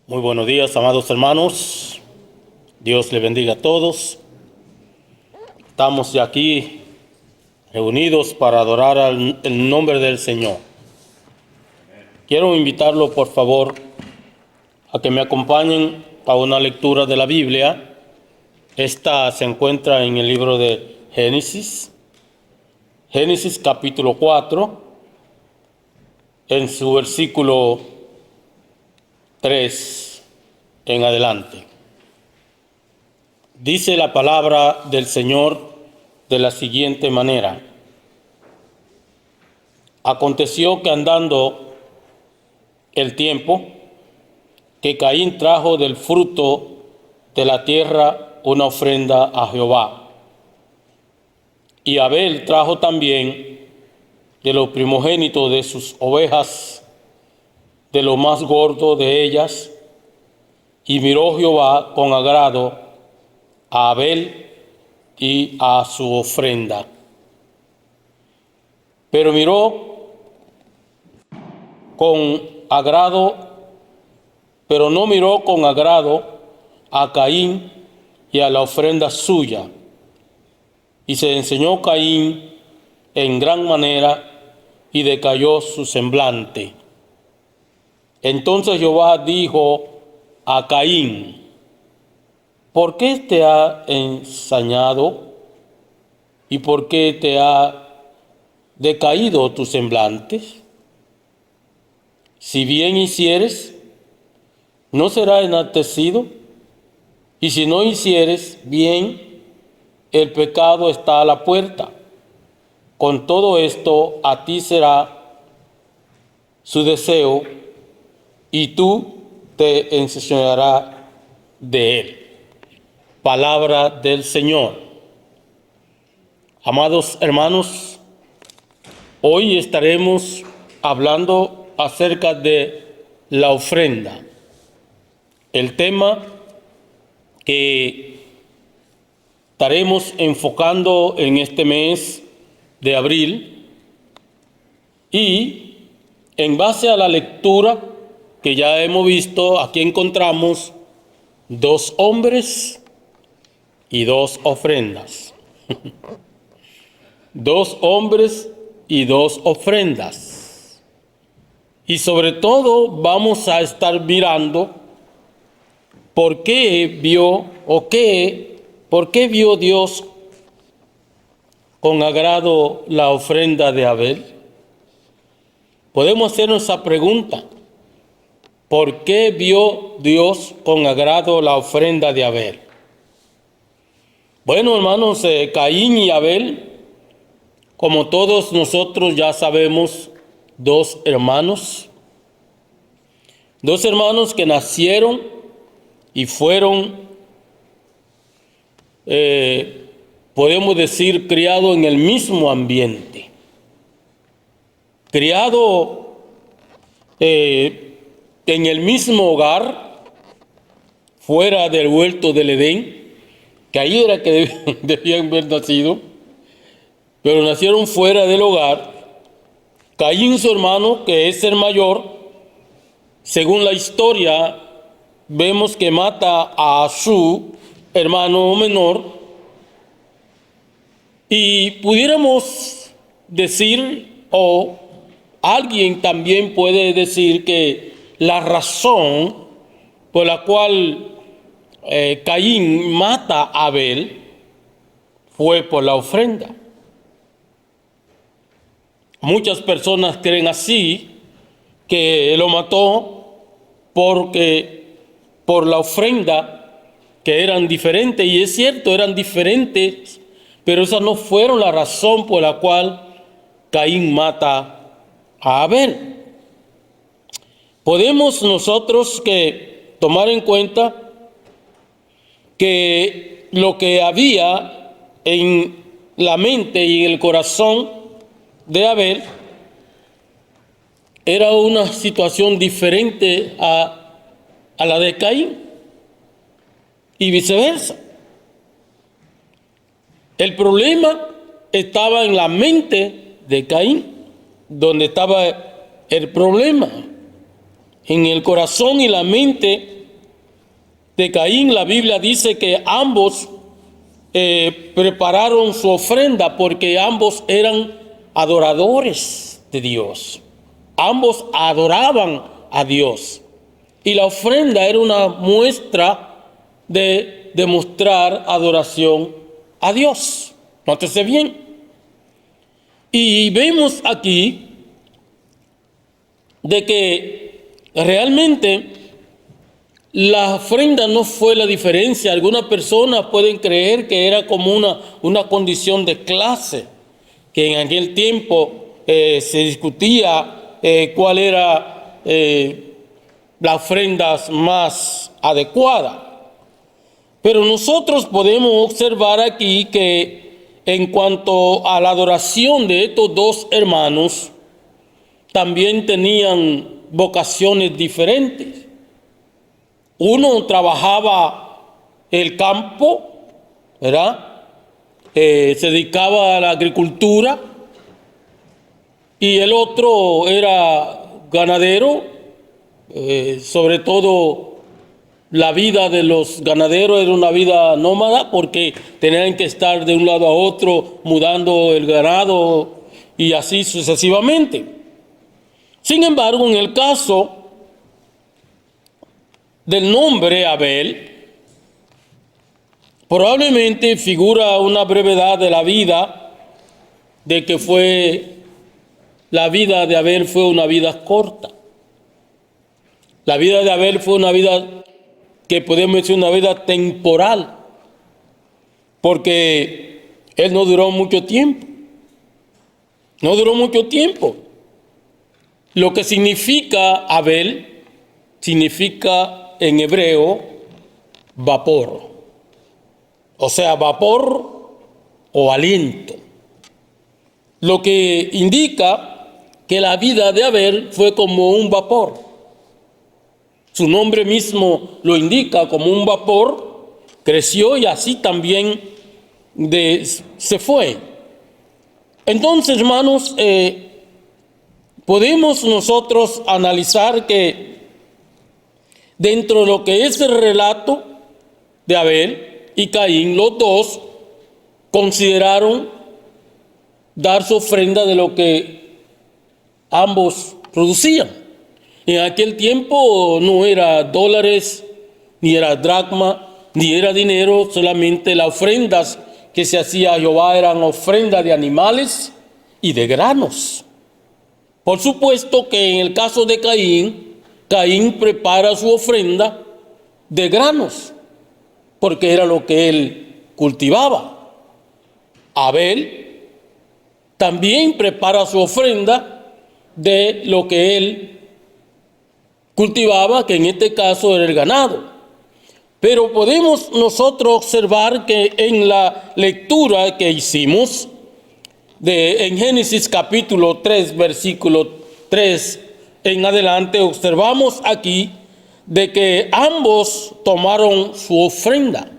Muy buenos días, amados hermanos. Dios le bendiga a todos. Estamos ya aquí reunidos para adorar el nombre del Señor. Quiero invitarlo, por favor, a que me acompañen a una lectura de la Biblia. Esta se encuentra en el libro de Génesis. Génesis capítulo 4, en su versículo 3 en adelante. Dice la palabra del Señor de la siguiente manera: aconteció que andando el tiempo, que Caín trajo del fruto de la tierra una ofrenda a Jehová, y Abel trajo también de lo primogénito de sus ovejas, de lo más gordo de ellas, y miró Jehová con agrado a Abel y a su ofrenda. Pero miró con agrado, pero no miró con agrado a Caín y a la ofrenda suya. Y se enseñó Caín en gran manera y decayó su semblante. Entonces Jehová dijo a Caín: ¿por qué te ha ensañado y por qué te ha decaído tu semblante? Si bien hicieres, ¿no será enaltecido? Y si no hicieres bien, el pecado está a la puerta. Con todo esto, a ti será su deseo, y tú te enseñarás de él. Palabra del Señor. Amados hermanos, hoy estaremos hablando acerca de la ofrenda. El tema que estaremos enfocando en este mes de abril, y en base a la lectura que ya hemos visto, aquí encontramos dos hombres y dos ofrendas. Dos hombres y dos ofrendas. Y sobre todo vamos a estar mirando por qué vio Dios con agrado la ofrenda de Abel. Podemos hacernos esa pregunta: ¿por qué vio Dios con agrado la ofrenda de Abel? Bueno, hermanos, Caín y Abel, como todos nosotros ya sabemos, dos hermanos que nacieron y fueron, podemos decir, criados en el mismo ambiente, criados en el mismo hogar, fuera del huerto del Edén, que ahí era que debían haber nacido, pero nacieron fuera del hogar. Caín, su hermano, que es el mayor, según la historia, vemos que mata a su hermano menor, y pudiéramos decir, o alguien también puede decir, que la razón por la cual Caín mata a Abel fue por la ofrenda. Muchas personas creen así, que lo mató por la ofrenda, que eran diferentes, y es cierto, eran diferentes, pero esas no fueron la razón por la cual Caín mata a Abel. Podemos nosotros que tomar en cuenta que lo que había en la mente y en el corazón de Abel era una situación diferente a la de Caín, y viceversa. El problema estaba en la mente de Caín, donde estaba el problema, en el corazón y la mente de Caín, la Biblia dice que ambos prepararon su ofrenda porque ambos eran adoradores de Dios. Ambos adoraban a Dios. Y la ofrenda era una muestra de demostrar adoración a Dios. Nótese bien. Y vemos aquí de que realmente la ofrenda no fue la diferencia. Algunas personas pueden creer que era como una condición de clase, que en aquel tiempo se discutía cuál era la ofrenda más adecuada. Pero nosotros podemos observar aquí que en cuanto a la adoración de estos dos hermanos, también tenían vocaciones diferentes. Uno trabajaba el campo, ¿verdad? Se dedicaba a la agricultura, y el otro era ganadero. Sobre todo la vida de los ganaderos era una vida nómada, porque tenían que estar de un lado a otro mudando el ganado y así sucesivamente. Sin embargo, en el caso del nombre Abel, probablemente figura una brevedad de la vida, de que la vida de Abel fue una vida corta. La vida de Abel fue una vida que podemos decir una vida temporal, porque él no duró mucho tiempo. No duró mucho tiempo. Lo que significa Abel, significa en hebreo vapor. O sea, vapor o aliento. Lo que indica que la vida de Abel fue como un vapor. Su nombre mismo lo indica, como un vapor, creció y así también se fue. Entonces, hermanos, podemos nosotros analizar que dentro de lo que es el relato de Abel y Caín, los dos consideraron dar su ofrenda de lo que ambos producían. En aquel tiempo no era dólares, ni era dracma, ni era dinero, solamente las ofrendas que se hacía a Jehová eran ofrendas de animales y de granos. Por supuesto que en el caso de Caín, Caín prepara su ofrenda de granos, porque era lo que él cultivaba. Abel también prepara su ofrenda de lo que él cultivaba, que en este caso era el ganado. Pero podemos nosotros observar que en la lectura que hicimos en Génesis capítulo 3, versículo 3 en adelante, observamos aquí de que ambos tomaron su ofrenda.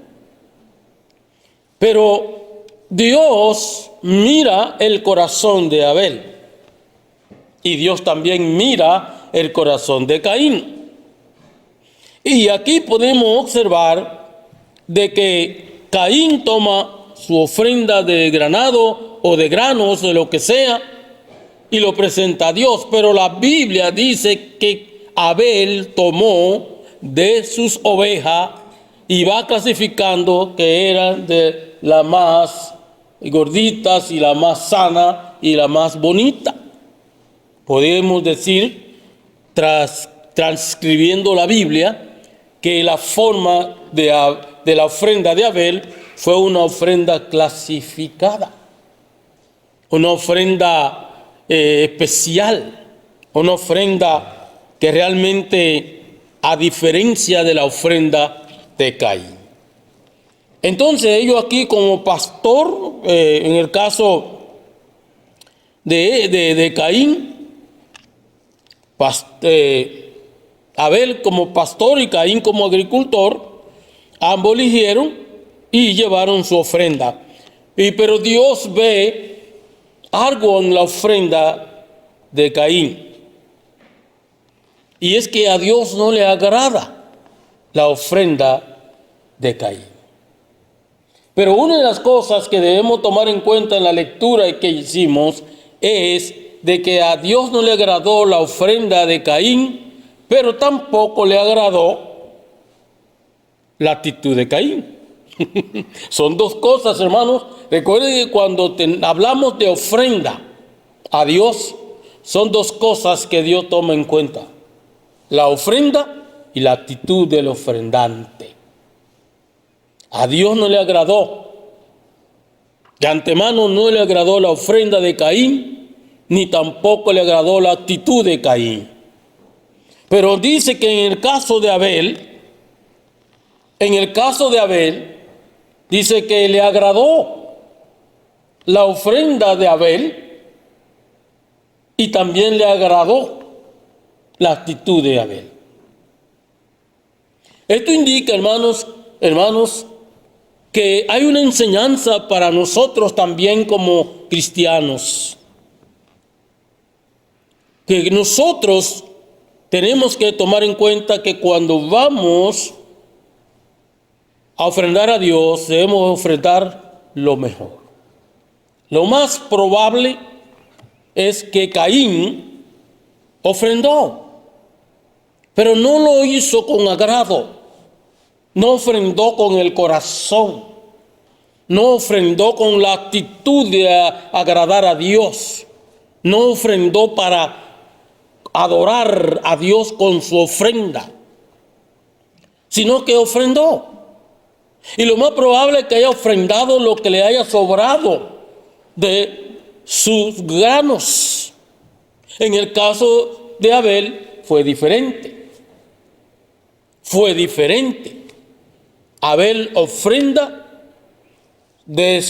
Pero Dios mira el corazón de Abel, y Dios también mira el corazón de Caín. Y aquí podemos observar de que Caín toma su ofrenda de granado o de granos, de lo que sea, y lo presenta a Dios. Pero la Biblia dice que Abel tomó de sus ovejas y va clasificando que eran de las más gorditas y la más sana y la más bonita. Podemos decir, transcribiendo la Biblia, que la forma de la ofrenda de Abel fue una ofrenda clasificada, una ofrenda especial, una ofrenda que realmente, a diferencia de la ofrenda de Caín. Entonces ellos aquí como pastor, en el caso de Caín, Abel como pastor y Caín como agricultor, ambos eligieron y llevaron su ofrenda. Pero Dios ve algo en la ofrenda de Caín, y es que a Dios no le agrada la ofrenda de Caín. Pero una de las cosas que debemos tomar en cuenta en la lectura que hicimos es de que a Dios no le agradó la ofrenda de Caín, pero tampoco le agradó la actitud de Caín. Son dos cosas, hermanos. Recuerden que cuando hablamos de ofrenda a Dios, son dos cosas que Dios toma en cuenta: la ofrenda y la actitud del ofrendante. A Dios no le agradó, de antemano no le agradó la ofrenda de Caín, ni tampoco le agradó la actitud de Caín. Pero dice que en el caso de Abel, dice que le agradó la ofrenda de Abel y también le agradó la actitud de Abel. Esto indica, hermanos, que hay una enseñanza para nosotros también como cristianos. Que nosotros tenemos que tomar en cuenta que cuando vamos a ofrendar a Dios, debemos ofrendar lo mejor. Lo más probable es que Caín ofrendó, pero no lo hizo con agrado. No ofrendó con el corazón, no ofrendó con la actitud de agradar a Dios, no ofrendó para adorar a Dios con su ofrenda, sino que ofrendó. Y lo más probable es que haya ofrendado lo que le haya sobrado de sus granos. En el caso de Abel fue diferente. Abel ofrenda de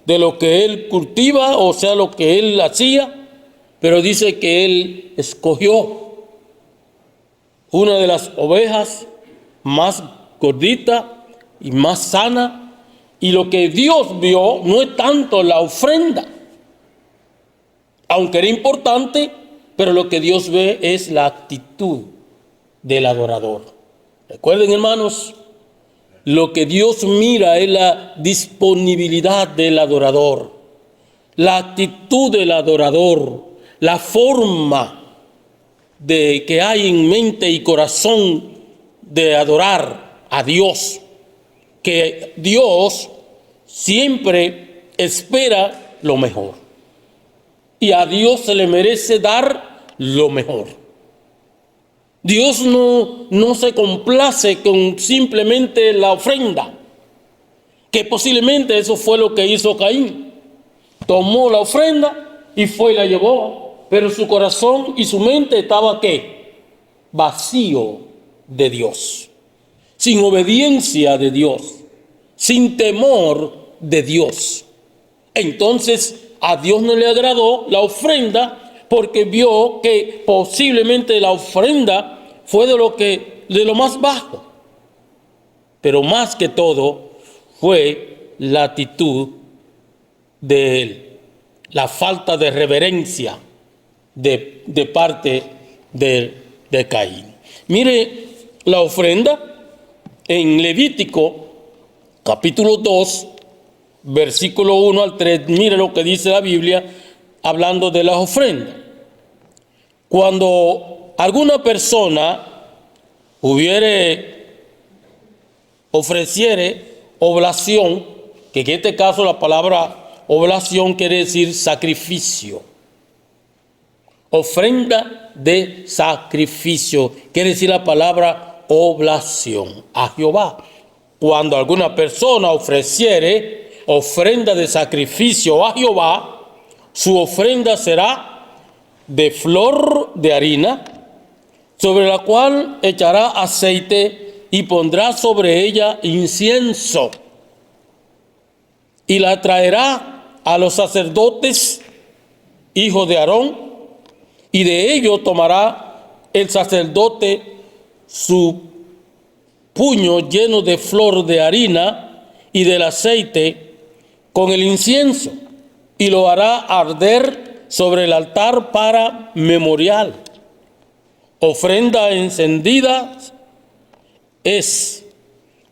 lo que él cultiva, o sea, lo que él hacía, pero dice que él escogió una de las ovejas más gordita y más sana, y lo que Dios vio no es tanto la ofrenda, aunque era importante, pero lo que Dios ve es la actitud del adorador. Recuerden, hermanos, lo que Dios mira es la disponibilidad del adorador, la actitud del adorador, la forma que hay en mente y corazón de adorar a Dios, que Dios siempre espera lo mejor y a Dios se le merece dar lo mejor. Dios no se complace con simplemente la ofrenda, que posiblemente eso fue lo que hizo Caín. Tomó la ofrenda y fue y la llevó, pero su corazón y su mente estaba ¿qué? Vacío de Dios, sin obediencia de Dios, sin temor de Dios. Entonces a Dios no le agradó la ofrenda, porque vio que posiblemente la ofrenda fue de lo más bajo, pero más que todo fue la actitud de él, la falta de reverencia de parte de Caín. Mire la ofrenda en Levítico capítulo 2, versículo 1 al 3, mire lo que dice la Biblia hablando de las ofrendas. Cuando alguna persona ofreciere oblación, que en este caso la palabra oblación quiere decir sacrificio. Ofrenda de sacrificio quiere decir la palabra oblación a Jehová. Cuando alguna persona ofreciere ofrenda de sacrificio a Jehová, su ofrenda será de flor de harina, sobre la cual echará aceite y pondrá sobre ella incienso, y la traerá a los sacerdotes, hijos de Aarón, y de ello tomará el sacerdote su puño lleno de flor de harina y del aceite con el incienso, y lo hará arder sobre el altar para memorial. Ofrenda encendida es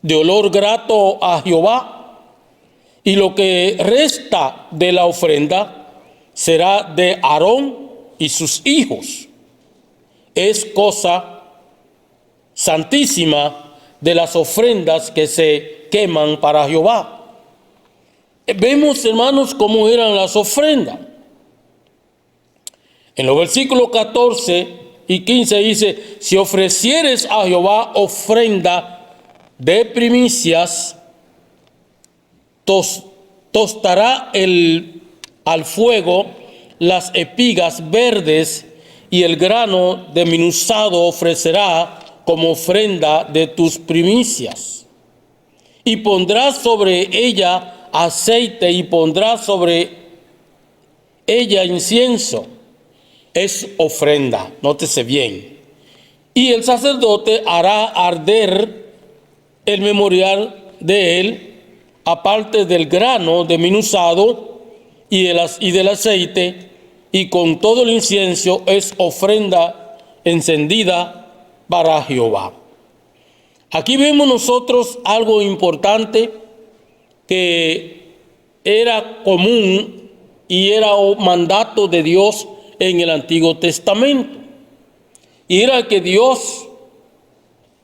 de olor grato a Jehová, y lo que resta de la ofrenda será de Aarón y sus hijos. Es cosa santísima de las ofrendas que se queman para Jehová. Vemos, hermanos, cómo eran las ofrendas. En los versículos 14 y 15 dice: si ofrecieres a Jehová ofrenda de primicias, tostará al fuego las espigas verdes, y el grano desmenuzado ofrecerá como ofrenda de tus primicias. Y pondrás sobre ella aceite, y pondrás sobre ella incienso. Es ofrenda, nótese bien. Y el sacerdote hará arder el memorial de él, aparte del grano desmenuzado y del aceite, y con todo el incienso es ofrenda encendida para Jehová. Aquí vemos nosotros algo importante que era común y era un mandato de Dios en el Antiguo Testamento. Y era que Dios,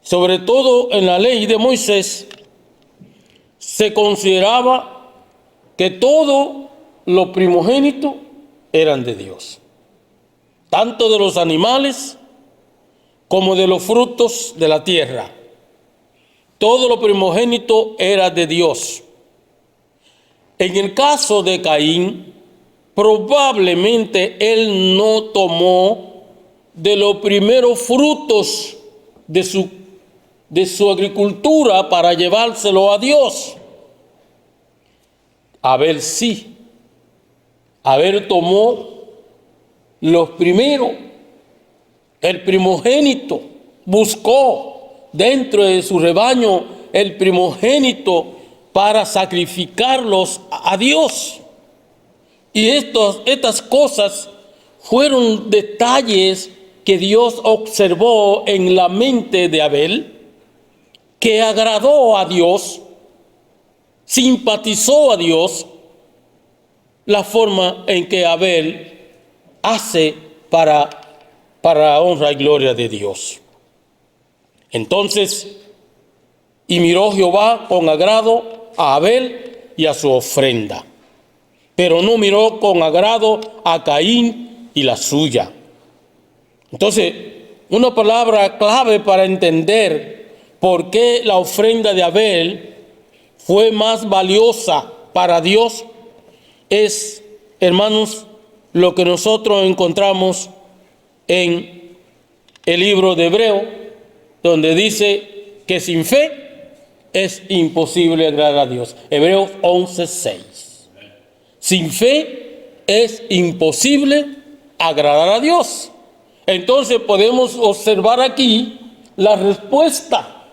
sobre todo en la ley de Moisés, se consideraba que todo lo primogénito eran de Dios, tanto de los animales como de los frutos de la tierra. Todo lo primogénito era de Dios. En el caso de Caín, probablemente él no tomó de los primeros frutos de su agricultura para llevárselo a Dios. Abel sí. Abel tomó los primeros, el primogénito, buscó dentro de su rebaño el primogénito para sacrificarlos a Dios. Y estas cosas fueron detalles que Dios observó en la mente de Abel, que agradó a Dios, simpatizó a Dios, la forma en que Abel hace para honra y gloria de Dios. Entonces, y miró Jehová con agrado a Abel y a su ofrenda, pero no miró con agrado a Caín y la suya. Entonces, una palabra clave para entender por qué la ofrenda de Abel fue más valiosa para Dios es, hermanos, lo que nosotros encontramos en el libro de Hebreo, donde dice que sin fe es imposible agradar a Dios. Hebreos 11:6. Sin fe es imposible agradar a Dios. Entonces podemos observar aquí la respuesta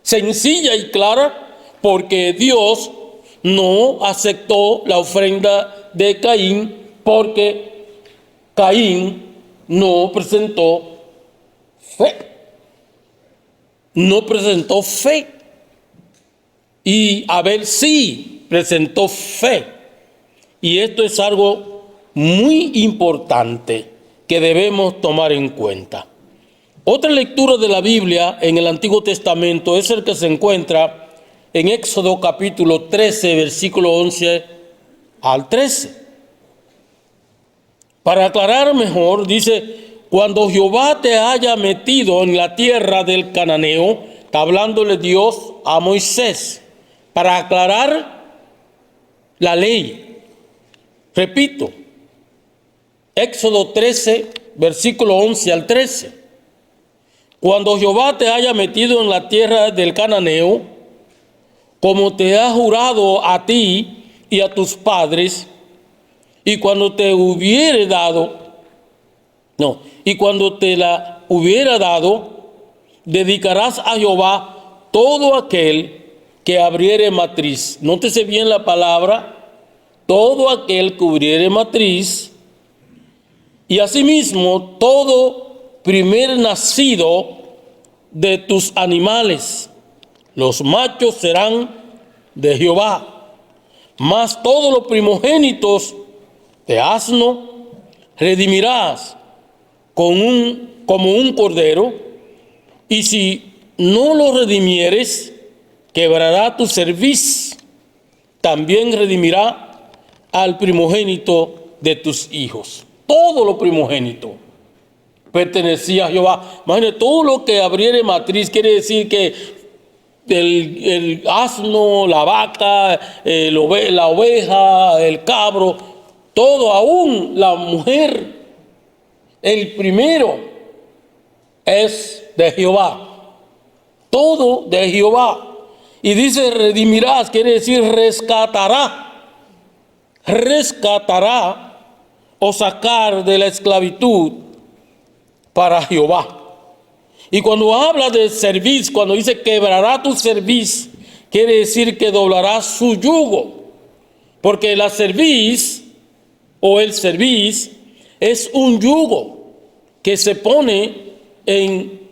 sencilla y clara, porque Dios no aceptó la ofrenda de Caín, porque Caín no presentó fe. No presentó fe. Y Abel sí presentó fe. Y esto es algo muy importante que debemos tomar en cuenta. Otra lectura de la Biblia en el Antiguo Testamento es el que se encuentra en Éxodo capítulo 13, versículo 11 al 13. Para aclarar mejor, dice: cuando Jehová te haya metido en la tierra del cananeo, está hablándole Dios a Moisés, para aclarar la ley. Repito, Éxodo 13, versículo 11 al 13. Cuando Jehová te haya metido en la tierra del cananeo, como te ha jurado a ti y a tus padres, y cuando te hubiere dado, y cuando te la hubiera dado, dedicarás a Jehová todo aquel que abriere matriz. Nótese bien la palabra, todo aquel que abriere matriz, y asimismo todo primer nacido de tus animales, los machos serán de Jehová, mas todos los primogénitos de asno redimirás como un cordero, y si no lo redimieres, quebrará tu cerviz. También redimirá al primogénito de tus hijos. Todo lo primogénito pertenecía a Jehová. Imagínate, todo lo que abriere matriz, quiere decir que el asno, la vaca, la oveja, el cabro, todo, aún la mujer, el primero es de Jehová. Todo de Jehová. Y dice redimirás, quiere decir rescatará. Rescatará o sacar de la esclavitud para Jehová. Y cuando habla de cerviz, cuando dice quebrará tu cerviz, quiere decir que doblará su yugo. Porque la cerviz o el cerviz es un yugo que se pone en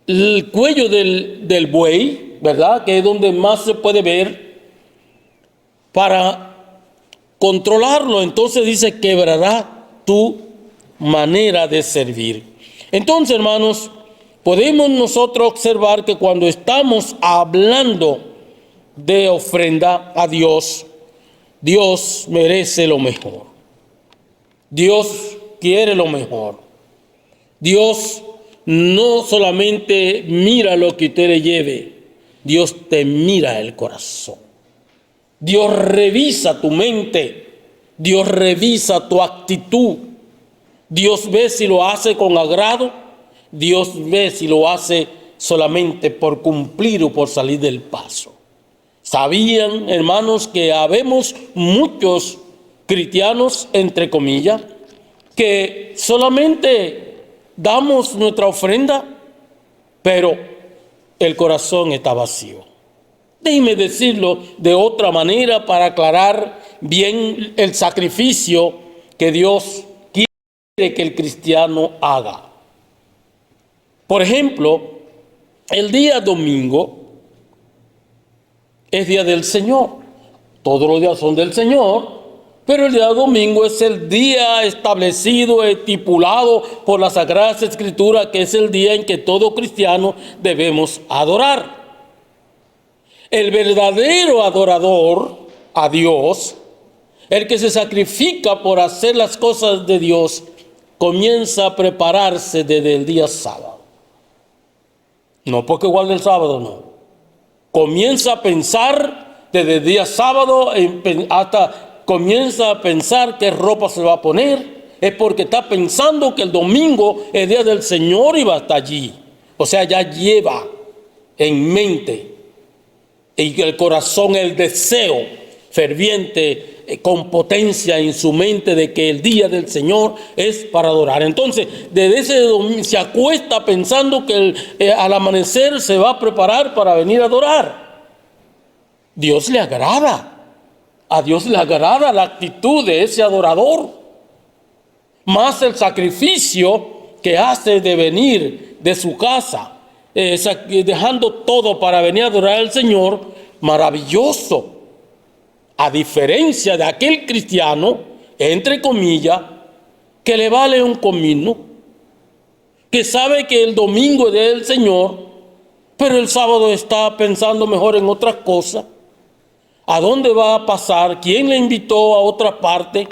el cuello del buey, ¿verdad? Que es donde más se puede ver para controlarlo. Entonces dice quebrará tu manera de servir. Entonces, hermanos, podemos nosotros observar que cuando estamos hablando de ofrenda a Dios, Dios merece lo mejor. Dios quiere lo mejor. Dios no solamente mira lo que usted le lleve, Dios te mira el corazón. Dios revisa tu mente, Dios revisa tu actitud. Dios ve si lo hace con agrado, Dios ve si lo hace solamente por cumplir o por salir del paso. ¿Sabían, hermanos, que habemos muchos cristianos, entre comillas, que solamente damos nuestra ofrenda, pero el corazón está vacío? Déjeme decirlo de otra manera para aclarar bien el sacrificio que Dios quiere que el cristiano haga. Por ejemplo, el día domingo es día del Señor. Todos los días son del Señor, pero el día domingo es el día establecido, estipulado por las Sagradas Escrituras, que es el día en que todo cristiano debemos adorar. El verdadero adorador a Dios, el que se sacrifica por hacer las cosas de Dios, comienza a prepararse desde el día sábado. No porque guarde el sábado, no. Comienza a pensar desde el día sábado hasta comienza a pensar qué ropa se va a poner. Es porque está pensando que el domingo es día del Señor y va a estar allí. O sea, ya lleva en mente y el corazón el deseo ferviente, con potencia en su mente de que el día del Señor es para adorar. Entonces, desde ese domingo se acuesta pensando que al amanecer se va a preparar para venir a adorar. Dios le agrada. A Dios le agrada la actitud de ese adorador. Más el sacrificio que hace de venir de su casa, dejando todo para venir a adorar al Señor, maravilloso. A diferencia de aquel cristiano, entre comillas, que le vale un comino, que sabe que el domingo es del Señor, pero el sábado está pensando mejor en otras cosas. ¿A dónde va a pasar? ¿Quién le invitó a otra parte?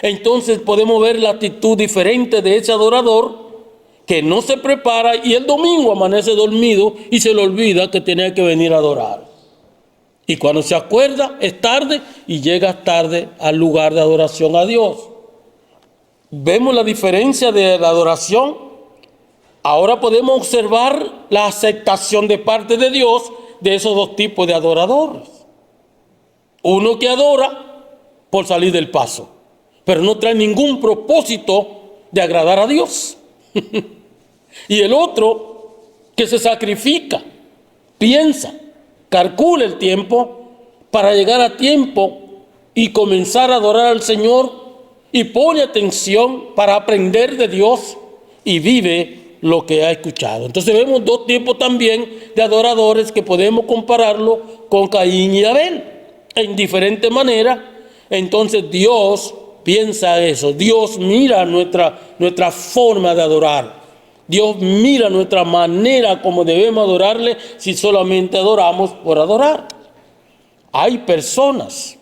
Entonces podemos ver la actitud diferente de ese adorador que no se prepara y el domingo amanece dormido y se le olvida que tenía que venir a adorar. Y cuando se acuerda es tarde y llega tarde al lugar de adoración a Dios. ¿Vemos la diferencia de la adoración? Ahora podemos observar la aceptación de parte de Dios de esos dos tipos de adoradores. Uno que adora por salir del paso, pero no trae ningún propósito de agradar a Dios. Y el otro que se sacrifica, piensa, calcula el tiempo para llegar a tiempo y comenzar a adorar al Señor y pone atención para aprender de Dios y vive lo que ha escuchado. Entonces vemos dos tipos también de adoradores que podemos compararlo con Caín y Abel en diferente manera. Entonces Dios piensa eso, Dios mira nuestra forma de adorar. Dios mira nuestra manera como debemos adorarle si solamente adoramos por adorar. Hay personas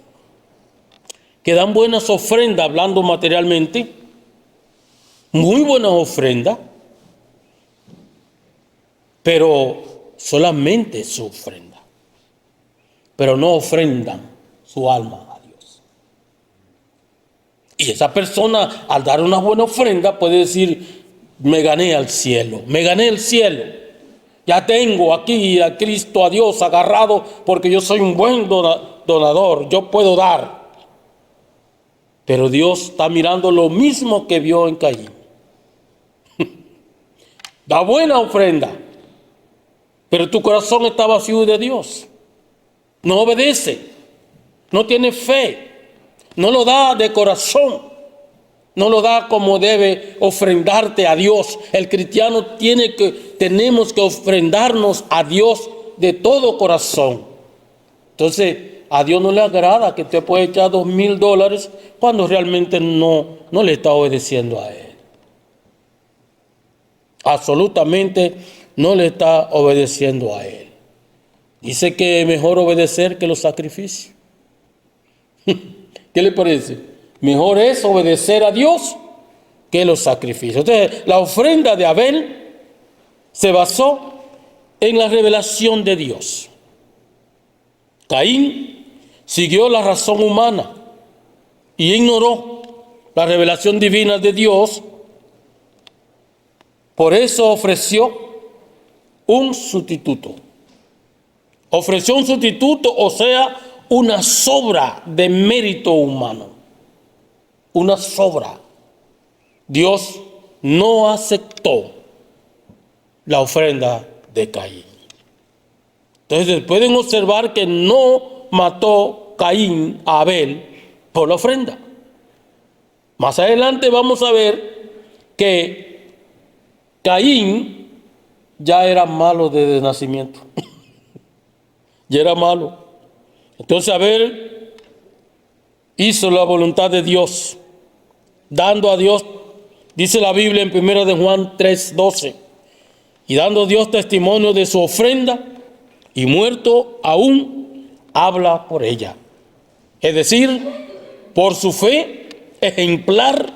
que dan buenas ofrendas, hablando materialmente, muy buenas ofrendas, pero solamente su ofrenda, pero no ofrendan su alma a Dios. Y esa persona, al dar una buena ofrenda, puede decir: me gané al cielo, me gané el cielo. Ya tengo aquí a Cristo, a Dios agarrado, porque yo soy un buen donador, yo puedo dar. Pero Dios está mirando lo mismo que vio en Caín. Da buena ofrenda, pero tu corazón está vacío de Dios. No obedece, no tiene fe, no lo da de corazón. No lo da como debe ofrendarte a Dios. El cristiano tenemos que ofrendarnos a Dios de todo corazón. Entonces, a Dios no le agrada que te pueda echar $2,000 cuando realmente no le está obedeciendo a Él. Absolutamente no le está obedeciendo a Él. Dice que es mejor obedecer que los sacrificios. ¿Qué le parece? Mejor es obedecer a Dios que los sacrificios. Entonces, la ofrenda de Abel se basó en la revelación de Dios. Caín siguió la razón humana y ignoró la revelación divina de Dios. Por eso ofreció un sustituto. Ofreció un sustituto, o sea, una sobra de mérito humano. Una sobra. Dios no aceptó la ofrenda de Caín. Entonces pueden observar que no mató Caín a Abel por la ofrenda. Más adelante vamos a ver que Caín ya era malo desde nacimiento. Ya era malo. Entonces Abel hizo la voluntad de Dios, dando a Dios, dice la Biblia en 1 de Juan 3:12, y dando a Dios testimonio de su ofrenda, y muerto aún habla por ella. Es decir, por su fe ejemplar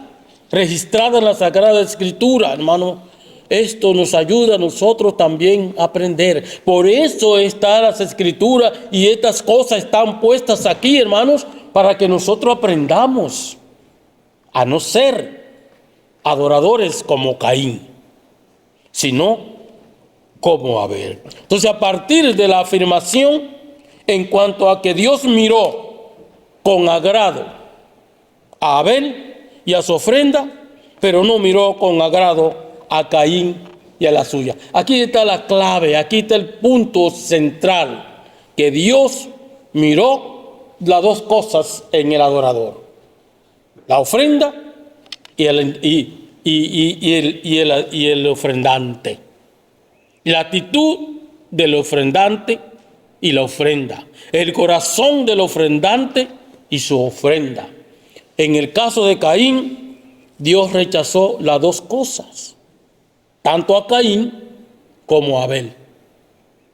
registrada en la Sagrada Escritura, hermano. Esto nos ayuda a nosotros también a aprender. Por eso están las Escrituras y estas cosas están puestas aquí, hermanos, para que nosotros aprendamos a no ser adoradores como Caín, sino como Abel. Entonces, a partir de la afirmación en cuanto a que Dios miró con agrado a Abel y a su ofrenda, pero no miró con agrado a Caín y a la suya. Aquí está la clave, aquí está el punto central, que Dios miró las dos cosas en el adorador: la ofrenda y el ofrendante. La actitud del ofrendante y la ofrenda. El corazón del ofrendante y su ofrenda. En el caso de Caín, Dios rechazó las dos cosas, tanto a Caín como a Abel.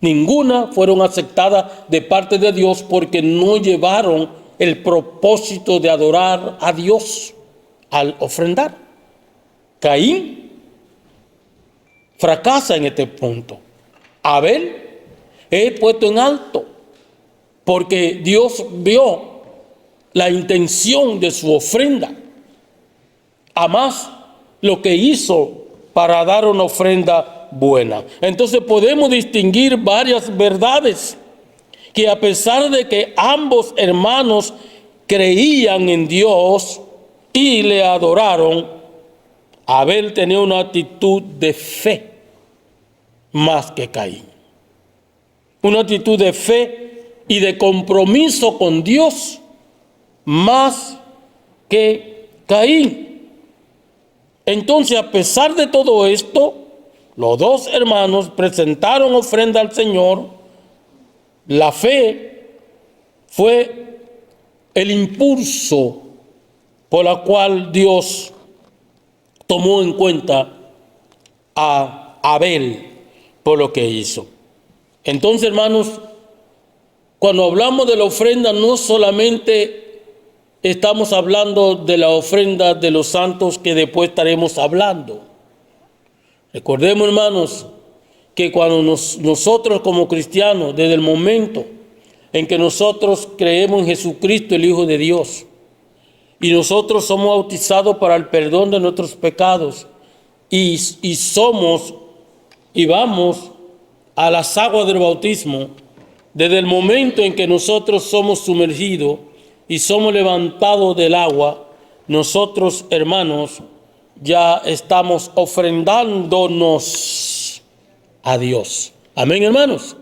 Ninguna fueron aceptadas de parte de Dios porque no llevaron el propósito de adorar a Dios al ofrendar. Caín fracasa en este punto. Abel es puesto en alto porque Dios vio la intención de su ofrenda, a más lo que hizo para dar una ofrenda buena. Entonces podemos distinguir varias verdades, que a pesar de que ambos hermanos creían en Dios y le adoraron, Abel tenía una actitud de fe más que Caín. Una actitud de fe y de compromiso con Dios más que Caín. Entonces, a pesar de todo esto, los dos hermanos presentaron ofrenda al Señor. La fe fue el impulso por la cual Dios tomó en cuenta a Abel por lo que hizo. Entonces, hermanos, cuando hablamos de la ofrenda, no solamente estamos hablando de la ofrenda de los santos, que después estaremos hablando. Recordemos, hermanos, que cuando nosotros como cristianos, desde el momento en que nosotros creemos en Jesucristo, el Hijo de Dios, y nosotros somos bautizados para el perdón de nuestros pecados, y vamos a las aguas del bautismo, desde el momento en que nosotros somos sumergidos y somos levantados del agua, nosotros, hermanos, ya estamos ofrendándonos a Dios. Amén, hermanos.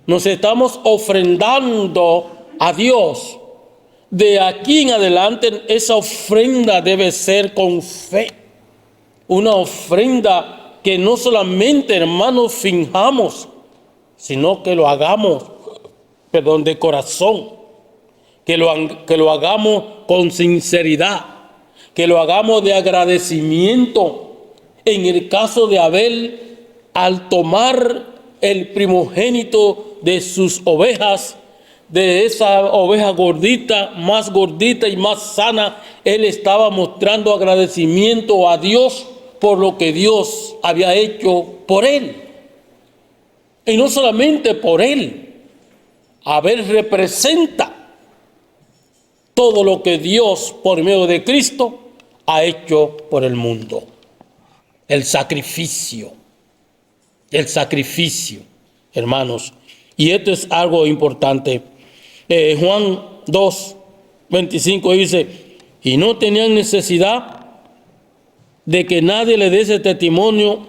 Nos estamos ofrendando a Dios. De aquí en adelante, esa ofrenda debe ser con fe. Una ofrenda que no solamente, hermanos, finjamos, sino que lo hagamos, de corazón, que lo hagamos con sinceridad, que lo hagamos de agradecimiento. En el caso de Abel, al tomar el primogénito de sus ovejas, de esa oveja gordita y más sana, él estaba mostrando agradecimiento a Dios por lo que Dios había hecho por él. Y no solamente por él, Abel representa todo lo que Dios, por medio de Cristo, ha hecho por el mundo. El sacrificio, hermanos. Y esto es algo importante. Juan 2:25 dice, y no tenían necesidad de que nadie le diese testimonio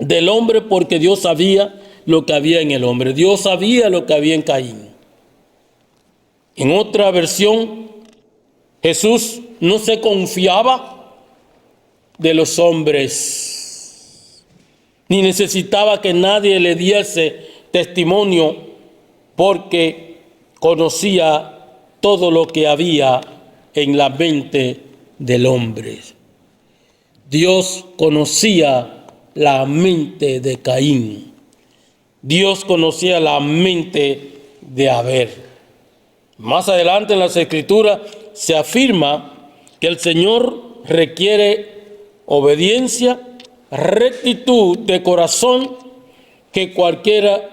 del hombre, porque Dios sabía lo que había en el hombre. Dios sabía lo que había en Caín. En otra versión, Jesús no se confiaba de los hombres, ni necesitaba que nadie le diese testimonio, porque conocía todo lo que había en la mente del hombre. Dios conocía la mente de Caín. Dios conocía la mente de Abel. Más adelante en las Escrituras se afirma que el Señor requiere obediencia, rectitud de corazón, que cualquier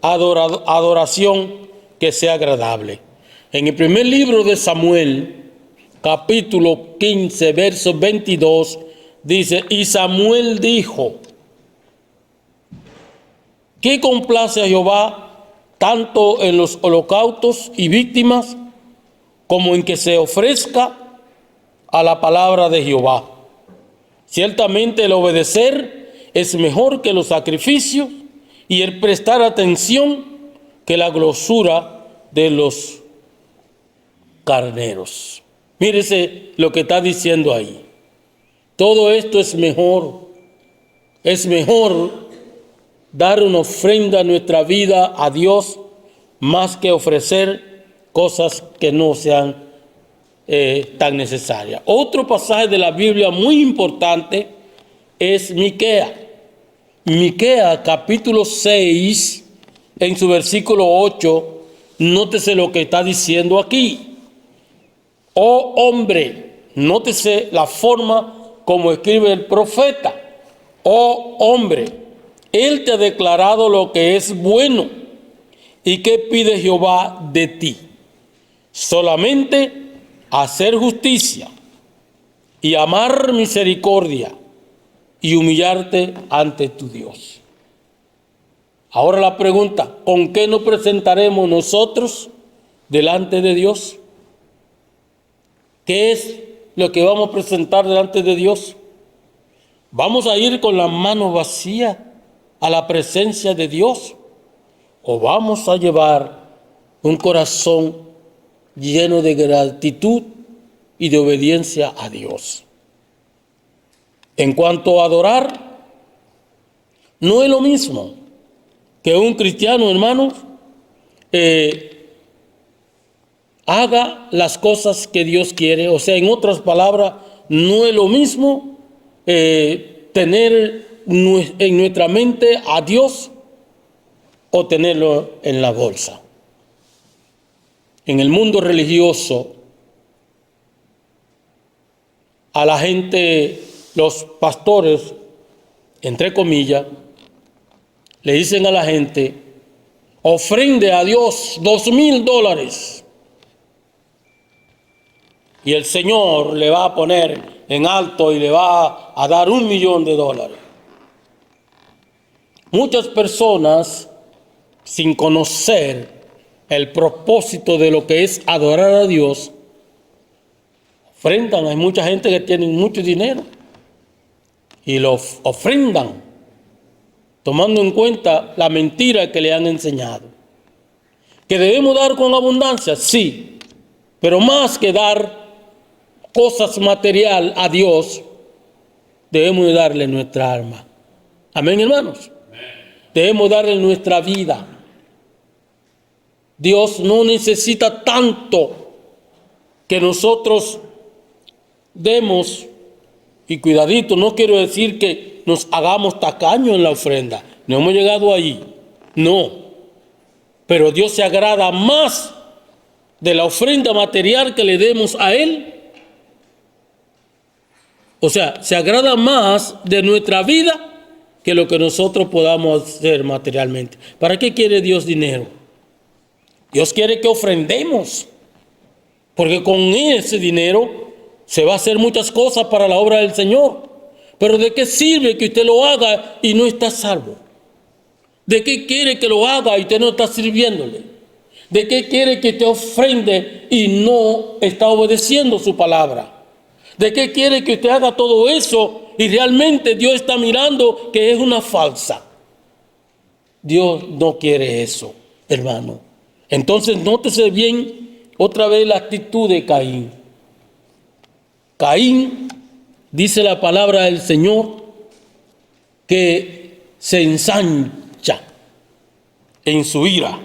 adoración que sea agradable. En el primer libro de Samuel, capítulo 15, verso 22, dice, y Samuel dijo, ¿qué complace a Jehová tanto en los holocaustos y víctimas, como en que se ofrezca a la palabra de Jehová? Ciertamente el obedecer es mejor que los sacrificios, y el prestar atención que la grosura de los carneros. Mírese lo que está diciendo ahí. Todo esto es mejor. Es mejor dar una ofrenda a nuestra vida a Dios, más que ofrecer cosas que no sean tan necesarias. Otro pasaje de la Biblia muy importante es Miqueas. Miqueas capítulo 6, en su versículo 8, nótese lo que está diciendo aquí. Oh hombre, nótese la forma como escribe el profeta. Oh hombre, él te ha declarado lo que es bueno. ¿Y qué pide Jehová de ti? Solamente hacer justicia y amar misericordia y humillarte ante tu Dios. Ahora la pregunta, ¿con qué nos presentaremos nosotros delante de Dios? ¿Qué es lo que vamos a presentar delante de Dios? ¿Vamos a ir con las manos vacías a la presencia de Dios? ¿O vamos a llevar un corazón lleno de gratitud y de obediencia a Dios? En cuanto a adorar, No es lo mismo que un cristiano, hermanos, haga las cosas que Dios quiere. O sea, en otras palabras, no es lo mismo tener en nuestra mente a Dios o tenerlo en la bolsa. En el mundo religioso, a la gente, los pastores, entre comillas, le dicen a la gente: ofrende a Dios $2,000 y el Señor le va a poner en alto y le va a dar $1,000,000. Muchas personas, sin conocer el propósito de lo que es adorar a Dios, ofrendan. Hay mucha gente que tiene mucho dinero y lo ofrendan, tomando en cuenta la mentira que le han enseñado. ¿Que debemos dar con abundancia? Sí, pero más que dar cosas material a Dios, debemos de darle nuestra alma. Amén, hermanos. Debemos darle nuestra vida. Dios no necesita tanto que nosotros demos, y cuidadito, no quiero decir que nos hagamos tacaños en la ofrenda. No hemos llegado ahí. No. Pero Dios se agrada más de la ofrenda material que le demos a Él. O sea, se agrada más de nuestra vida que lo que nosotros podamos hacer materialmente. ¿Para qué quiere Dios dinero? Dios quiere que ofrendemos, porque con ese dinero se va a hacer muchas cosas para la obra del Señor. Pero ¿de qué sirve que usted lo haga y no está salvo? ¿De qué quiere que lo haga y usted no está sirviéndole? ¿De qué quiere que usted ofrende y no está obedeciendo su palabra? ¿De qué quiere que usted haga todo eso y realmente Dios está mirando que es una falsa? Dios no quiere eso, hermano. Entonces, nótese bien otra vez la actitud de Caín. Caín, dice la palabra del Señor, que se ensancha en su ira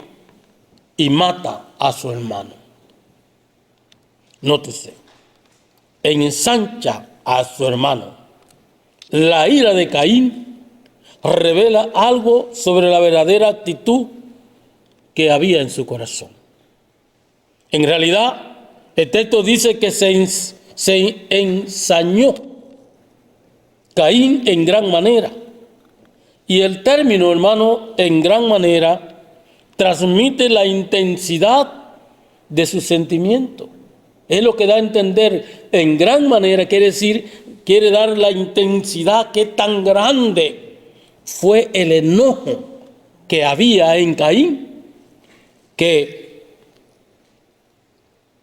y mata a su hermano. Nótese, ensancha a su hermano. La ira de Caín revela algo sobre la verdadera actitud que había en su corazón. En realidad, el texto dice que se ensañó Caín en gran manera. Y el término, hermano, en gran manera, transmite la intensidad de su sentimiento. Es lo que da a entender en gran manera, quiere decir, quiere dar la intensidad que tan grande fue el enojo que había en Caín, que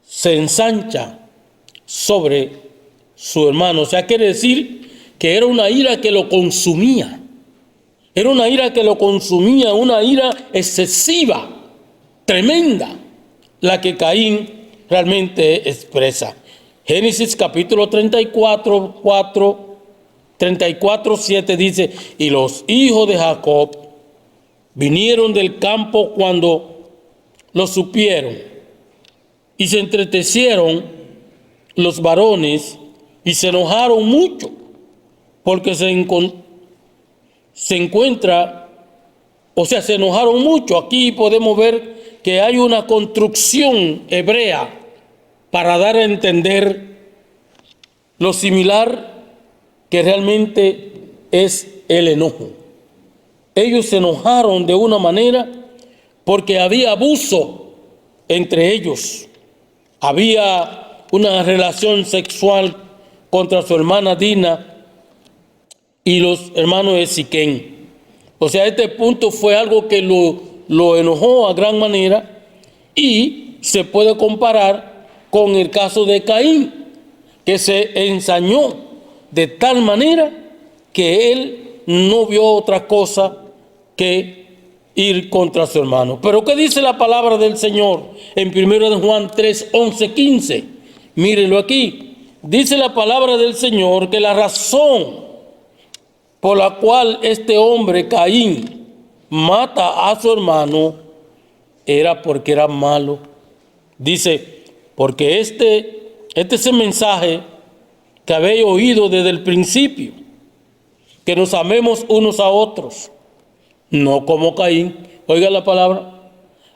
se ensancha sobre su hermano. O sea, quiere decir que era una ira que lo consumía. Era una ira que lo consumía, una ira excesiva, tremenda, la que Caín realmente expresa. Génesis capítulo 34, 7 dice: y los hijos de Jacob vinieron del campo cuando lo supieron, y se entristecieron los varones y se enojaron mucho, porque se enojaron mucho. Aquí podemos ver que hay una construcción hebrea para dar a entender lo similar que realmente es el enojo. Ellos se enojaron de una manera porque había abuso entre ellos. Había una relación sexual contra su hermana Dina y los hermanos de Siquén. O sea, este punto fue algo que lo enojó a gran manera, y se puede comparar con el caso de Caín, que se ensañó de tal manera que él no vio otra cosa que ir contra su hermano. Pero ¿qué dice la palabra del Señor en 1 Juan 3, 11, 15? Mírenlo aquí. Dice la palabra del Señor que la razón por la cual este hombre, Caín, mata a su hermano, era porque era malo. Dice, porque este es el mensaje que habéis oído desde el principio, que nos amemos unos a otros, no como Caín. Oiga la palabra,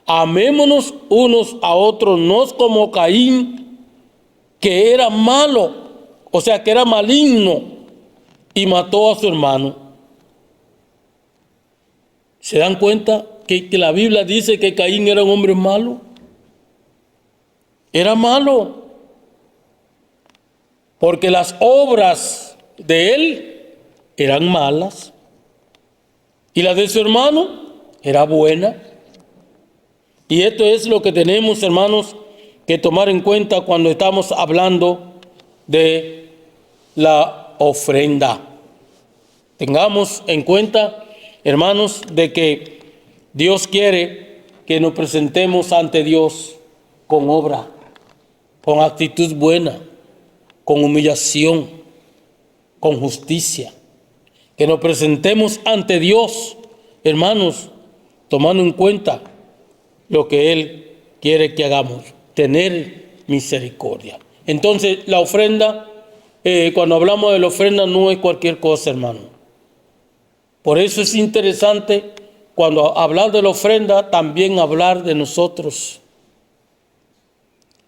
amémonos unos a otros, no como Caín, que era malo, o sea, que era maligno, y mató a su hermano. ¿Se dan cuenta que la Biblia dice que Caín era un hombre malo? Era malo, porque las obras de él eran malas, y la de su hermano era buena. Y esto es lo que tenemos, hermanos, que tomar en cuenta cuando estamos hablando de la ofrenda. Tengamos en cuenta, hermanos, de que Dios quiere que nos presentemos ante Dios con obra, con actitud buena, con humillación, con justicia. Que nos presentemos ante Dios, hermanos, tomando en cuenta lo que Él quiere que hagamos, tener misericordia. Entonces, la ofrenda, cuando hablamos de la ofrenda, no es cualquier cosa, hermano. Por eso es interesante, cuando hablar de la ofrenda, también hablar de nosotros.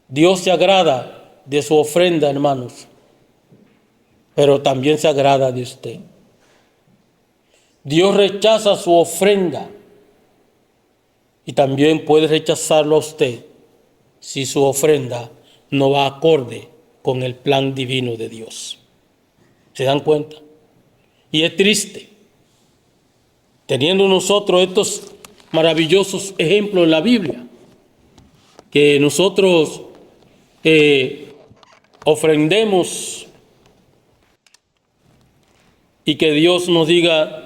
Dios se agrada de su ofrenda, hermanos, pero también se agrada de usted. Dios rechaza su ofrenda y también puede rechazarlo a usted si su ofrenda no va acorde con el plan divino de Dios. ¿Se dan cuenta? Y es triste, teniendo nosotros estos maravillosos ejemplos en la Biblia, que nosotros ofrendemos y que Dios nos diga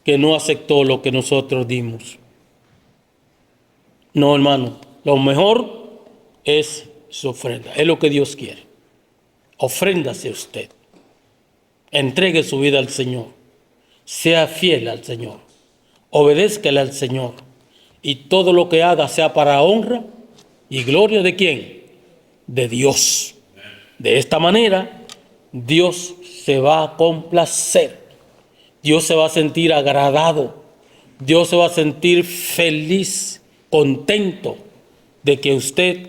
que no aceptó lo que nosotros dimos. No, hermano, lo mejor es su ofrenda, es lo que Dios quiere. Ofréndase usted, entregue su vida al Señor, sea fiel al Señor, obedézcale al Señor, y todo lo que haga sea para honra y gloria ¿de quién? De Dios. De esta manera, Dios se va a complacer, Dios se va a sentir agradado, Dios se va a sentir feliz, contento de que usted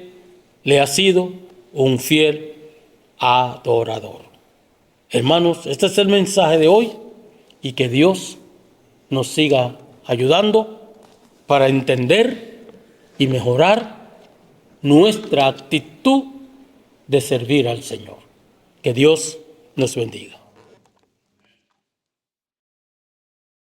le ha sido un fiel adorador. Hermanos, este es el mensaje de hoy, y que Dios nos siga ayudando para entender y mejorar nuestra actitud de servir al Señor. Que Dios nos bendiga.